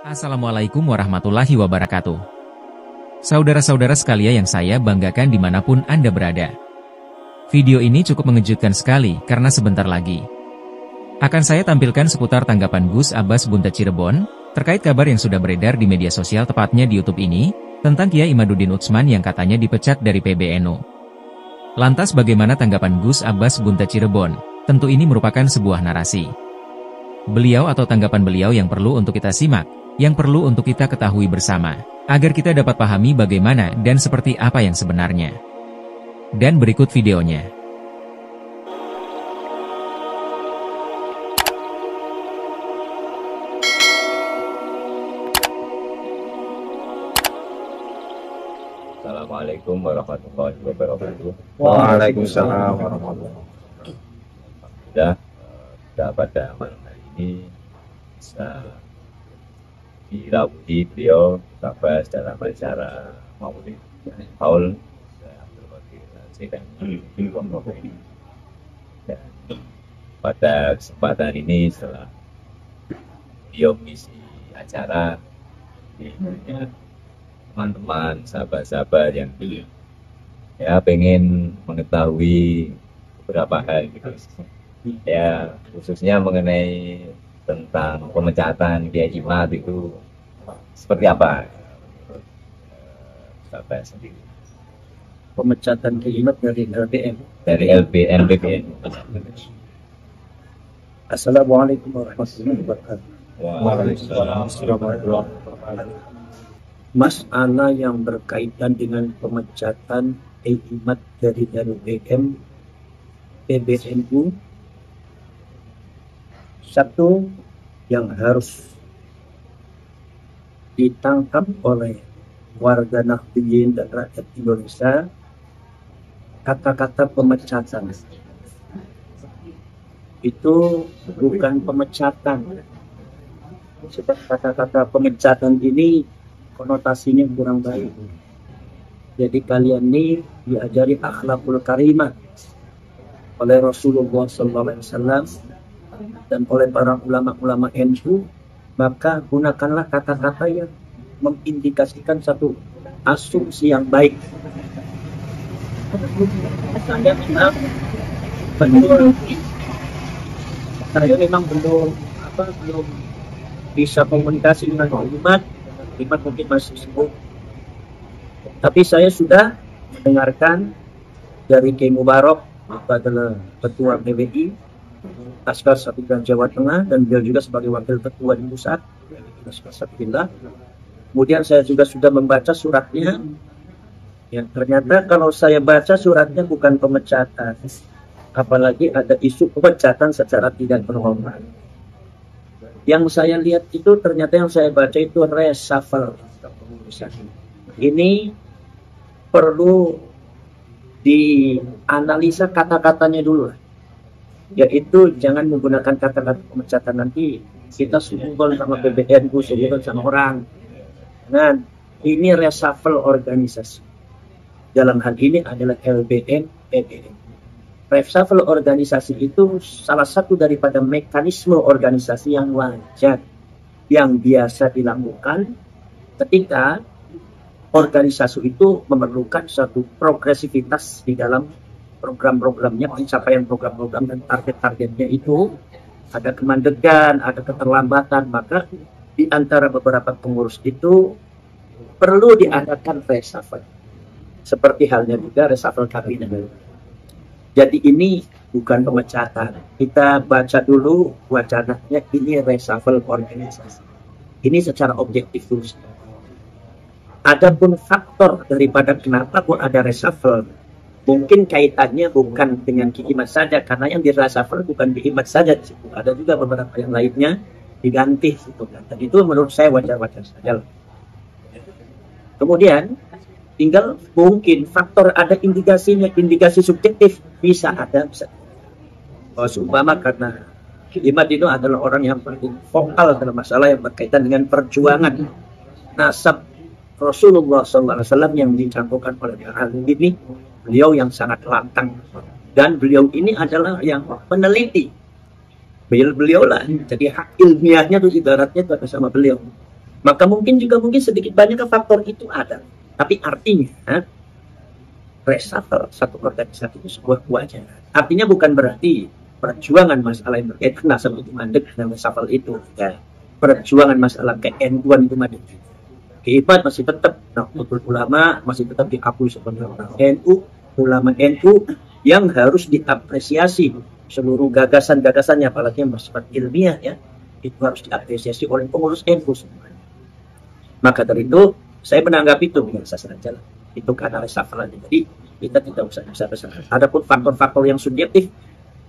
Assalamualaikum warahmatullahi wabarakatuh. Saudara-saudara sekalian yang saya banggakan dimanapun Anda berada. Video ini cukup mengejutkan sekali karena sebentar lagi akan saya tampilkan seputar tanggapan Gus Abbas Buntet Cirebon terkait kabar yang sudah beredar di media sosial, tepatnya di YouTube ini, tentang Kiai Imaduddin Utsman yang katanya dipecat dari PBNU. Lantas bagaimana tanggapan Gus Abbas Buntet Cirebon? Tentu ini merupakan sebuah narasi beliau atau tanggapan beliau yang perlu untuk kita simak, yang perlu untuk kita ketahui bersama, agar kita dapat pahami bagaimana dan seperti apa yang sebenarnya. Dan berikut videonya. Assalamualaikum warahmatullahi wabarakatuh. Waalaikumsalam warahmatullahi wabarakatuh. Sudah pada malam hari ini bisa dirawuhi beliau Abbas dalam acara Maulid Haul dan pada kesempatan ini setelah beliau mengisi acara ini teman-teman, sahabat-sahabat yang ya pengen mengetahui beberapa hal gitu. Ya khususnya mengenai tentang pemecatan Kiai Imad itu seperti apa? Sahabat sendiri. Pemecatan Kiai Imad dari LBM. Dari LBM. Assalamualaikum warahmatullahi wabarakatuh. Waalaikumsalam warahmatullahi wabarakatuh. Masalah yang berkaitan dengan pemecatan Kiai Imad dari LBM PBNU, satu yang harus ditangkap oleh warga Nahdliyin dan rakyat Indonesia, kata-kata pemecatan itu bukan pemecatan. Sebab kata-kata pemecatan ini konotasinya kurang baik. Jadi kalian ini diajari akhlakul karimah oleh Rasulullah SAW dan oleh para ulama-ulama NU, maka gunakanlah kata-kata yang mengindikasikan satu asumsi yang baik. Saya memang belum bisa komunikasi dengan Imat mungkin masih sibuk. Tapi saya sudah mendengarkan dari Kiai Mubarak, itu adalah ketua PBI Askar Satuan Jawa Tengah, dan beliau juga sebagai wakil ketua di pusat. Kemudian saya juga sudah membaca suratnya. Ya, ternyata kalau saya baca suratnya bukan pemecatan, apalagi ada isu pemecatan secara tidak berhormat. Yang saya lihat itu ternyata yang saya baca itu reshuffle. Ini perlu dianalisa kata-katanya dulu, yaitu jangan menggunakan kata-kata pemecatan. Nanti kita sungguh sama PBNU, sungguh sama orang. Nah, ini reshuffle organisasi. Dalam hal ini adalah LBM PBNU. Reshuffle organisasi itu salah satu daripada mekanisme organisasi yang wajar, yang biasa dilakukan ketika organisasi itu memerlukan suatu progresivitas di dalam program-programnya, pencapaian program-program dan target-targetnya itu ada kemandegan, ada keterlambatan, maka di antara beberapa pengurus itu perlu diadakan reshuffle. Seperti halnya juga reshuffle kabinet. Jadi ini bukan pemecatan. Kita baca dulu wacananya, ini reshuffle organisasi. Ini secara objektif dulu. Adapun faktor daripada kenapa kok ada reshuffle, mungkin kaitannya bukan dengan Kiai Imad saja, karena yang di reshuffle bukan Kiai Imad saja, ada juga beberapa yang lainnya diganti gitu kan. Dan itu menurut saya wajar-wajar saja. Kemudian tinggal mungkin faktor ada indikasinya, indikasi subjektif bisa ada, bisa. Seumpama karena Kiai Imad itu adalah orang yang paling vokal dalam masalah yang berkaitan dengan perjuangan nasab Rasulullah SAW yang dicantumkan oleh ahli ini, beliau yang sangat lantang, dan beliau ini adalah yang meneliti. Beliau lah, jadi hak ilmiahnya tuh ibaratnya itu ada sama beliau. Maka mungkin sedikit banyak faktor itu ada. Tapi artinya reshuffle satu organisasi itu sebuah kewajaran. Artinya bukan berarti perjuangan masalah yang berkaitan nasab itu mandek dengan reshuffle itu. Ya. Perjuangan masalah ke-NU-an itu mandek. Keibat masih tetap Nahdlatul Ulama masih tetap diakui sebagai orang NU, ulama NU yang harus diapresiasi seluruh gagasan-gagasannya, apalagi yang bersifat ilmiah ya, itu harus diapresiasi oleh pengurus NU semuanya. Maka dari itu saya menanggapi itu biasa saja lah. Itu karena reshuffle. Jadi kita tidak usah besar-besar. Adapun faktor-faktor yang subjektif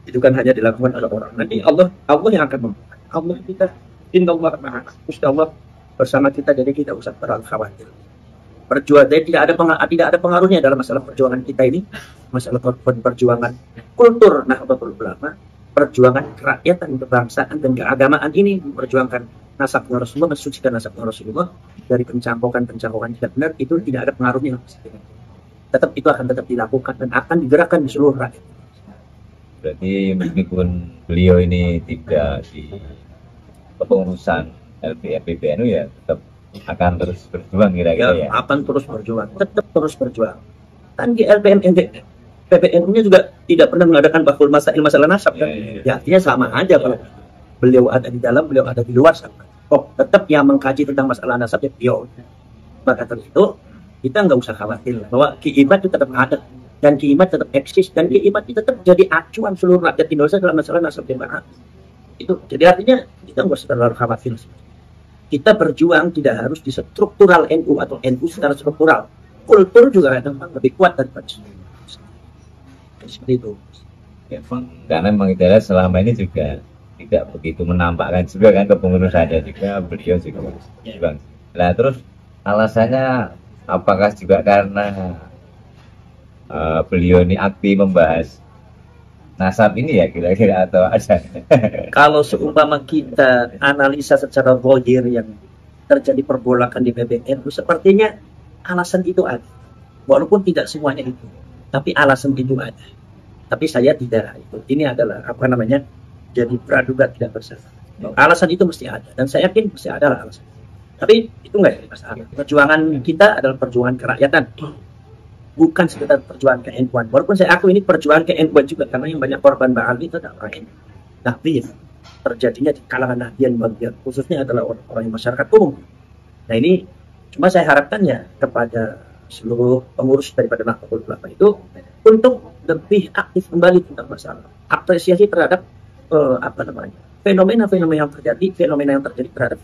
itu kan hanya dilakukan oleh orang. Nanti Allah yang akan membuat. Allah kita innallaha ma'ana. Gusti Allah bersama kita, jadi kita usah terlalu khawatir. Perjuangan tidak ada pengaruhnya dalam masalah perjuangan kita ini, masalah perjuangan kultur Nahdlatul Ulama, perjuangan kerakyatan, kebangsaan dan keagamaan ini, memperjuangkan nasabnya Rasulullah, mensucikan nasabnya Rasulullah dari pencangkokan tidak benar, itu tidak ada pengaruhnya. Tetap itu akan tetap dilakukan dan akan digerakkan di seluruh rakyat. Berarti meskipun beliau ini tidak di kepengurusan LPM PBNU ya tetap akan terus berjuang kira-kira ya. Akan terus berjuang, tetap terus berjuang. Kan di LPM PBNU-nya juga tidak pernah mengadakan bahul masalah nasab kan. Ya, artinya sama aja kalau beliau ada di dalam, beliau ada di luar sama. Tetap yang mengkaji tentang masalah nasab ya beliau. Maka dari itu kita nggak usah khawatir bahwa Kiimat itu tetap ada dan Kiimat tetap eksis dan Kiimat itu tetap jadi acuan seluruh rakyat Indonesia dalam masalah nasab dan bahasa. Itu jadi artinya kita nggak usah terlalu khawatir. Kita berjuang tidak harus di struktural NU atau NU secara struktural. Kultur juga memang lebih kuat daripada seperti itu. Ya, karena memang kita lihat selama ini juga tidak begitu menampakkan juga kan kepengurusannya juga beliau juga berjuang. Nah terus alasannya apakah juga karena beliau ini aktif membahas nasab ini ya kira-kira atau ada? Kalau seumpama kita analisa secara zahir yang terjadi perbolakan di PBNU, sepertinya alasan itu ada. Walaupun tidak semuanya itu, tapi alasan itu ada. Tapi saya tidak itu. Ini adalah jadi praduga tidak bersalah. Alasan itu mesti ada dan saya yakin mesti ada alasan. Tapi itu enggak ya masalah. Perjuangan kita adalah perjuangan kerakyatan. Bukan sekedar perjuangan ke-NU-an. Walaupun saya akui ini perjuangan ke-NU-an juga karena yang banyak korban Ba'ali itu adalah orang NU. Nahdien terjadinya di kalangan Nahdien bagian khususnya adalah orang-orang masyarakat umum. Nah ini cuma saya harapkan ya kepada seluruh pengurus daripada Nahdlatul Ulama itu untuk lebih aktif kembali tentang masalah apresiasi terhadap fenomena-fenomena yang terjadi terhadap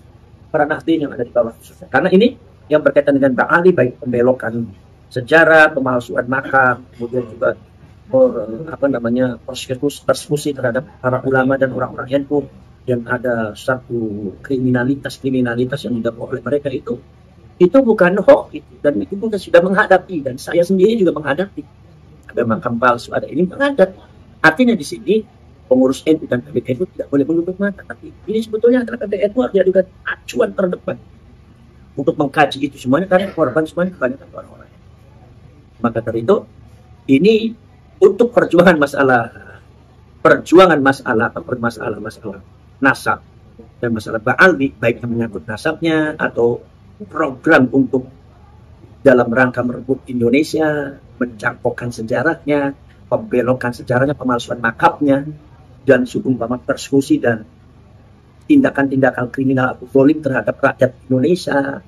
para Nahdien yang ada di bawah. Karena ini yang berkaitan dengan Ba'ali, baik pembelokan sejarah, pemalsuan makam, kemudian juga persekusi terhadap para ulama dan orang-orang NU yang ada satu kriminalitas yang didapat oleh mereka itu bukan hoax itu, dan itu kita sudah menghadapi dan saya sendiri juga menghadapi. Ada makam palsu, ada ini menghadapi. Artinya di sini pengurus NU dan PBNU tidak boleh menutup mata, tapi ini sebetulnya adalah PBNU harus dijadikan acuan terdepan untuk mengkaji itu semuanya karena korban semuanya kebanyakan orang-orang. Maka dari itu ini untuk perjuangan masalah nasab dan masalah Ba'ali, baik yang menyangkut nasabnya atau program untuk dalam rangka merebut Indonesia, mencangkokkan sejarahnya, pembelokan sejarahnya, pemalsuan makamnya, dan seumpama persekusi dan tindakan-tindakan kriminal atau zalim terhadap rakyat Indonesia,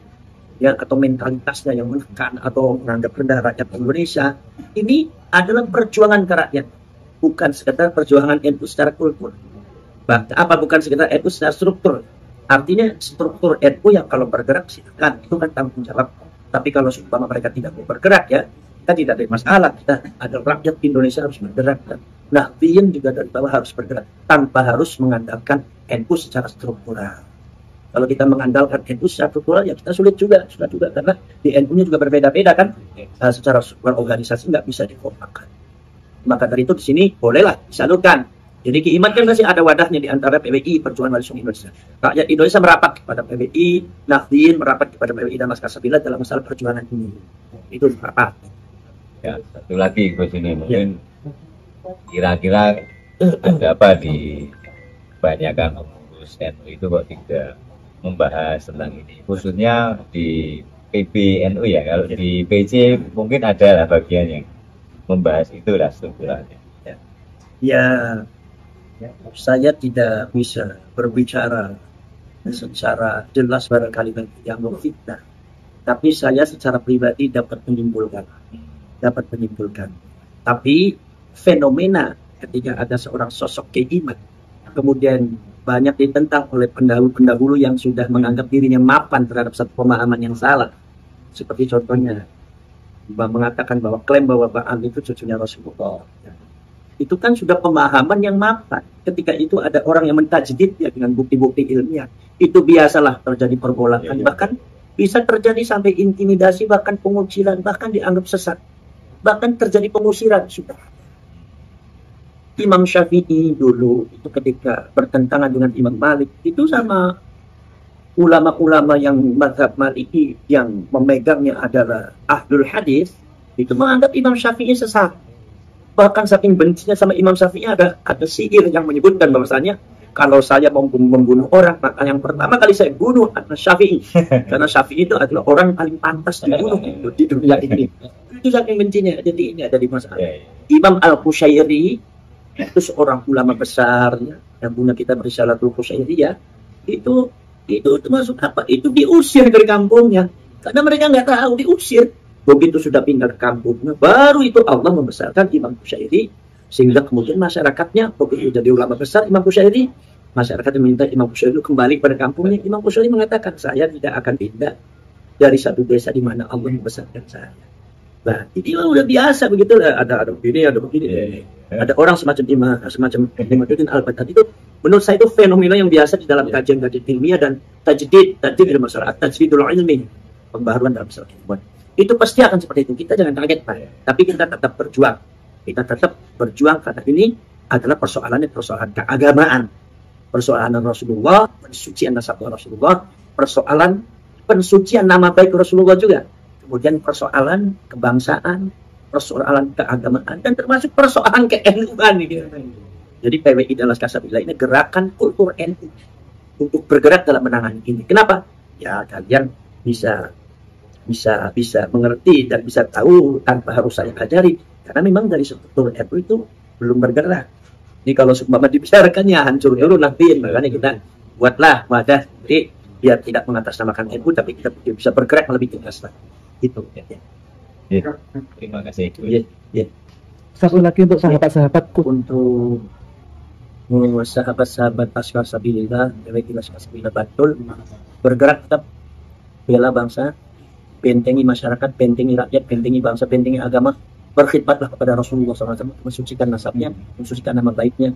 ya, atau mentalitasnya yang menekan atau menganggap rendah rakyat Indonesia, ini adalah perjuangan ke rakyat, bukan sekedar perjuangan NU secara kultur. Bukan sekedar NU secara struktur. Artinya struktur NU yang kalau bergerak silakan, itu kan tanggung jawab. Tapi kalau seumpama mereka tidak mau bergerak ya, kita tidak ada masalah. Kita adalah rakyat Indonesia harus bergerak. Nah, Nahdien juga dari bawah harus bergerak tanpa harus mengandalkan NU secara struktural. Kalau kita mengandalkan NU secara struktural ya kita sulit juga karena di NU-nya juga berbeda-beda kan, secara organisasi nggak bisa dikompakkan. Maka dari itu di sini bolehlah disalurkan. Jadi Kiimat kan masih ada wadahnya di antara PBI, Perjuangan Wali Songo Indonesia. Rakyat Indonesia merapat kepada PBI, Nahdien merapat kepada PBI dan Laskar Sabila dalam masalah perjuangan ini. Itu merapat. Ya, satu lagi Gus ini mungkin kira-kira ada apa di kebanyakan pengurus NU itu kok tidak membahas tentang ini, khususnya di PBNU ya. Kalau di PC mungkin ada lah bagian yang membahas itulah strukturalnya. Ya, saya tidak bisa berbicara secara jelas barangkali bagi yang memfitnah, tapi saya secara pribadi dapat menyimpulkan. Tapi fenomena ketika ada seorang sosok keiman, kemudian banyak ditentang oleh pendahulu-pendahulu yang sudah menganggap dirinya mapan terhadap satu pemahaman yang salah. Seperti contohnya, mengatakan bahwa klaim bahwa Ba'al itu cucunya Rasulullah. Itu kan sudah pemahaman yang mapan. Ketika itu ada orang yang mentajdid ya dengan bukti-bukti ilmiah. Itu biasalah terjadi pergolakan. Bahkan bisa terjadi sampai intimidasi, bahkan pengucilan, bahkan dianggap sesat. Bahkan terjadi pengusiran sudah. Imam Syafi'i dulu itu ketika bertentangan dengan Imam Malik itu sama ulama-ulama yang mazhab Maliki yang memegangnya adalah ahlul hadis, itu menganggap Imam Syafi'i sesat. Bahkan saking bencinya sama Imam Syafi'i ada syair yang menyebutkan bahwasanya kalau saya mau membunuh orang, maka yang pertama kali saya bunuh adalah Syafi'i. Karena Syafi'i itu adalah orang paling pantas dibunuh di dunia ini. Itu saking bencinya. Jadi ini ada di masalah. Imam Al-Qushairi itu seorang ulama besar yang punya kitab Risalatul Qushairiyah. Itu masuk apa? Itu diusir dari kampungnya. Karena mereka nggak tahu, diusir. Begitu sudah pindah ke kampungnya, baru itu Allah membesarkan Imam Qushairi. Sehingga kemudian masyarakatnya, begitu jadi ulama besar Imam Qushairi, masyarakat meminta Imam Qushairi kembali pada kampungnya. Imam Qushairi mengatakan, saya tidak akan pindah dari satu desa di mana Allah membesarkan saya. Nah, ini udah biasa begitu. Ada begini, ada begini. Ada orang semacam Imaduddin Al-Baghdadi itu, menurut saya itu fenomena yang biasa di dalam kajian-kajian ilmiah dan tajdid dalam masalah tajdidul ilmi, pembaharuan dalam masalah ilmuwan. Itu pasti akan seperti itu. Kita jangan kaget, Pak. Tapi kita tetap berjuang. Kita tetap berjuang karena ini adalah persoalan keagamaan. Persoalan Rasulullah, pensucian nasab Rasulullah, persoalan pensucian nama baik Rasulullah juga. Kemudian persoalan kebangsaan, persoalan keagamaan, dan termasuk persoalan ke-NU-an. Jadi PWI dan Laskar Sabila ini gerakan kultur NU untuk bergerak dalam menangani ini. Kenapa? Ya kalian bisa mengerti dan bisa tahu tanpa harus saya ajari. Karena memang dari struktur NU itu belum bergerak. Ini kalau seumpama dibicarakan ya hancur dulu nanti. Makanya kita buatlah wadah jadi biar tidak mengatasnamakan NU, tapi kita bisa bergerak lebih tegas. Itu ya. Terima kasih. Satu lagi untuk sahabat-sahabatku, untuk sahabat-sahabat Laskar Sabilillah, PWI Laskar Sabilillah Bantul, bergerak tetap bela bangsa, bentengi masyarakat, bentengi rakyat, bentengi bangsa, bentengi agama, berkhidmatlah kepada Rasulullah SAW, mensucikan nasabnya, mensucikan nama baiknya,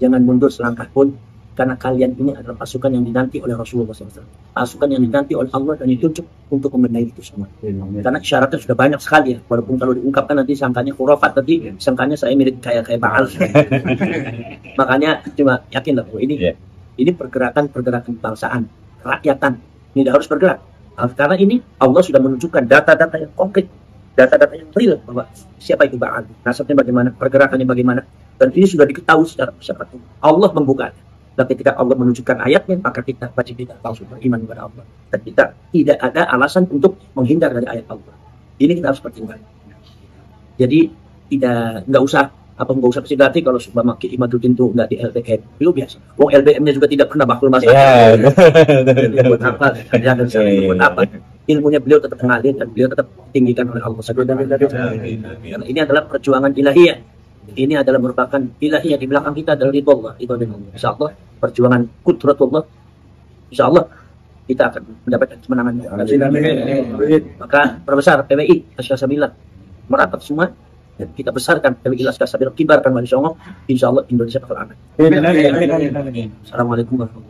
jangan mundur selangkah pun, karena kalian ini adalah pasukan yang dinanti oleh Rasulullah SAW, pasukan yang dinanti oleh Allah dan ditunjuk untuk membenahi itu semua. Karena isyaratnya sudah banyak sekali ya, walaupun kalau diungkapkan nanti sangkanya khurafat, nanti sangkanya saya mirip kayak Ba'al. Makanya cuma yakinlah bahwa ini pergerakan kebangsaan, kerakyatan, ini harus bergerak. Karena ini Allah sudah menunjukkan data-data yang konkret, data-data yang real bahwa siapa itu Ba'al, nasabnya bagaimana, pergerakannya bagaimana, dan ini sudah diketahui secara siapa itu. Allah membukanya. Dan ketika Allah menunjukkan ayatnya, maka kita wajib kita langsung beriman kepada Allah. Dan kita tidak ada alasan untuk menghindar dari ayat Allah. Ini kita harus pertimbangkan. Jadi nggak usah berarti kalau sumpah Ki Imaduddin itu nggak di LBM, itu biasa. Wong LBM-nya juga tidak pernah bakul masalah. Buat apa? Buat apa? Ilmunya beliau tetap mengalir dan beliau tetap tinggikan oleh Allah. Karena ini adalah perjuangan ilahiyah. Ini adalah merupakan ilahiyah, di belakang kita adalah ridho Allah. Insya Allah perjuangan kudratullah, insya Allah kita akan mendapatkan kemenangan. Maka perbesar PWI Laskar Sabila merapat semua dan kita besarkan PWI Laskar Sabila, kibarkan Masya Allah, insya Allah Indonesia bakal aman. Assalamualaikum warahmatullahi wabarakatuh.